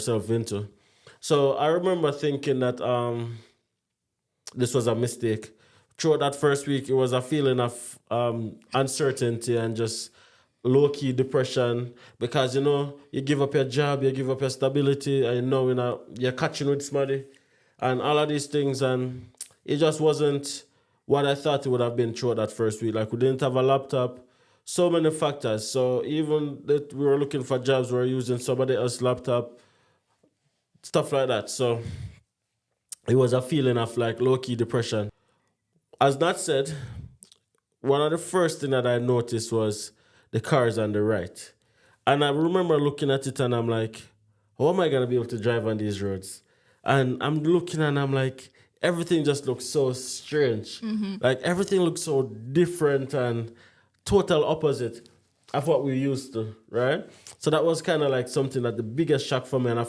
yourself into. So I remember thinking that this was a mistake. Throughout that first week, it was a feeling of uncertainty and just low key depression because you give up your job, you give up your stability, and you're catching with somebody, and all of these things, and it just wasn't what I thought it would have been throughout that first week. Like we didn't have a laptop, so many factors. So even that we were looking for jobs, we were using somebody else's laptop, stuff like that. So it was a feeling of like low key depression. As that said, one of the first thing that I noticed was the cars on the right. And I remember looking at it and I'm like, how am I gonna be able to drive on these roads? And I'm looking and I'm like, everything just looks so strange. Like everything looks so different and total opposite of what we used to, right? So that was kind of like something that the biggest shock for me. And of